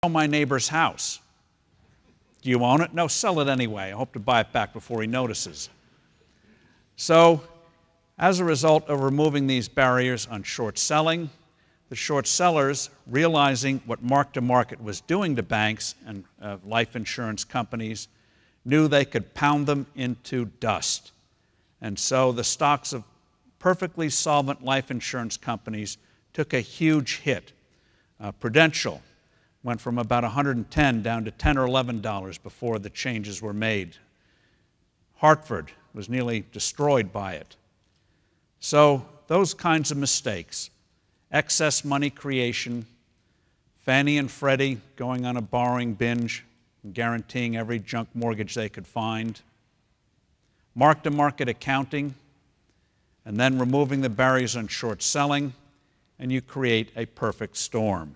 Sell my neighbor's house. Do you own it? No, sell it anyway. I hope to buy it back before he notices. So, as a result of removing these barriers on short selling, the short sellers, realizing what mark-to-market was doing to banks and life insurance companies, knew they could pound them into dust. And so the stocks of perfectly solvent life insurance companies took a huge hit. Prudential went from about $110 down to $10 or $11 before the changes were made. Hartford was nearly destroyed by it. So those kinds of mistakes, excess money creation, Fannie and Freddie going on a borrowing binge, guaranteeing every junk mortgage they could find, mark-to-market accounting, and then removing the barriers on short selling, and you create a perfect storm.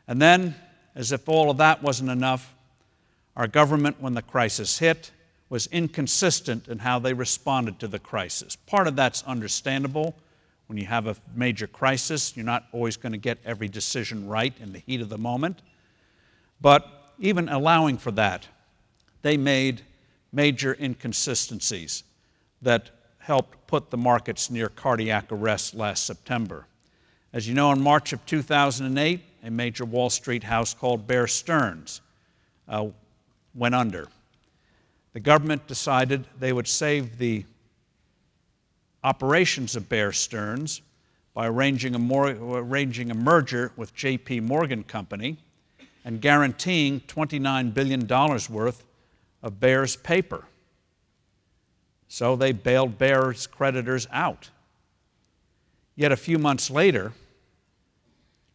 And then, as if all of that wasn't enough, our government, when the crisis hit, was inconsistent in how they responded to the crisis. Part of that's understandable. When you have a major crisis, you're not always going to get every decision right in the heat of the moment. But even allowing for that, they made major inconsistencies that helped put the markets near cardiac arrest last September. As you know, in March of 2008, a major Wall Street house called Bear Stearns went under. The government decided they would save the operations of Bear Stearns by arranging a merger with J.P. Morgan Company and guaranteeing $29 billion worth of Bear's paper. So they bailed Bear's creditors out. Yet a few months later,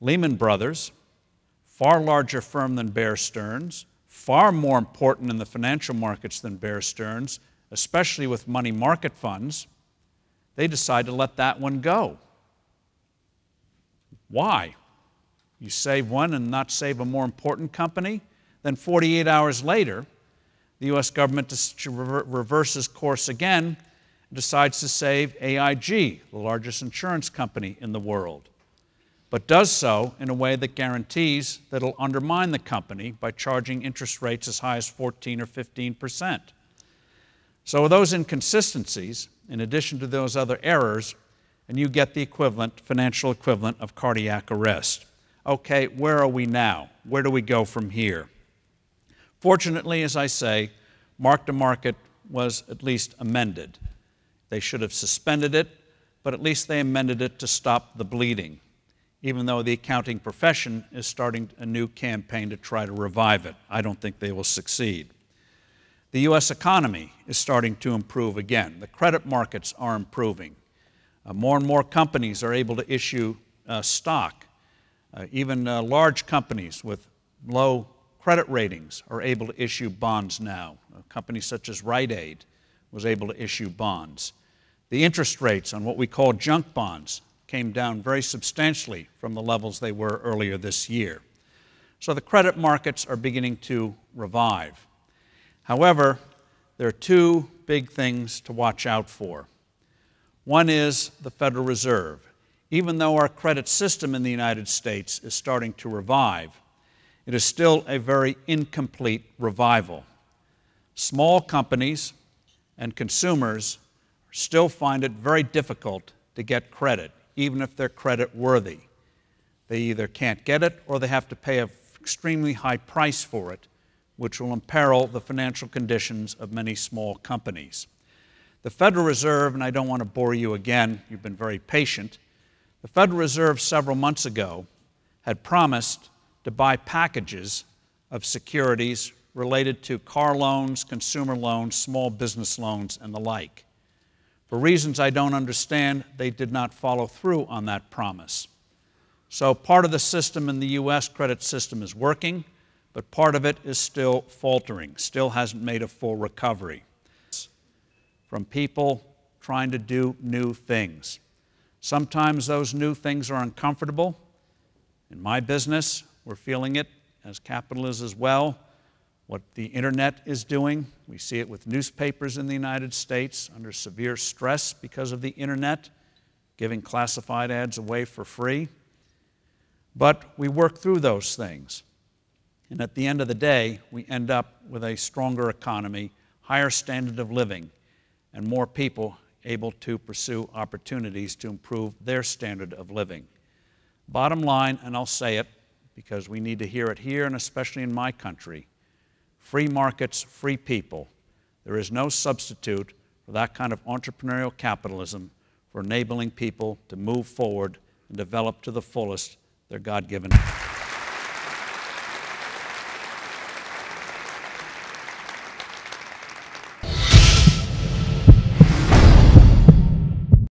Lehman Brothers, far larger firm than Bear Stearns, far more important in the financial markets than Bear Stearns, especially with money market funds, they decided to let that one go. Why? You save one and not save a more important company? Then 48 hours later, the U.S. government reverses course again and decides to save AIG, the largest insurance company in the world, but does so in a way that guarantees that it'll undermine the company by charging interest rates as high as 14 or 15%. So with those inconsistencies, in addition to those other errors, and you get the equivalent, financial equivalent of cardiac arrest. Okay, where are we now? Where do we go from here? Fortunately, as I say, mark-to-market was at least amended. They should have suspended it, but at least they amended it to stop the bleeding, even though the accounting profession is starting a new campaign to try to revive it. I don't think they will succeed. The U.S. economy is starting to improve again. The credit markets are improving. More and more companies are able to issue stock. Even large companies with low credit ratings are able to issue bonds now. Companies such as Rite Aid was able to issue bonds. The interest rates on what we call junk bonds came down very substantially from the levels they were earlier this year. So the credit markets are beginning to revive. However, there are two big things to watch out for. One is the Federal Reserve. Even though our credit system in the United States is starting to revive, it is still a very incomplete revival. Small companies and consumers still find it very difficult to get credit, even if they're credit worthy. They either can't get it or they have to pay an extremely high price for it, which will imperil the financial conditions of many small companies. The Federal Reserve, and I don't want to bore you again, you've been very patient, the Federal Reserve several months ago had promised to buy packages of securities related to car loans, consumer loans, small business loans, and the like. For reasons I don't understand, they did not follow through on that promise. So part of the system in the U.S. credit system is working, but part of it is still faltering, still hasn't made a full recovery. From people trying to do new things. Sometimes those new things are uncomfortable. In my business, we're feeling it, as capital is as well. What the internet is doing, we see it with newspapers in the United States under severe stress because of the internet, giving classified ads away for free. But we work through those things. And at the end of the day, we end up with a stronger economy, higher standard of living, and more people able to pursue opportunities to improve their standard of living. Bottom line, and I'll say it because we need to hear it here and especially in my country, free markets, free people. There is no substitute for that kind of entrepreneurial capitalism for enabling people to move forward and develop to the fullest their God-given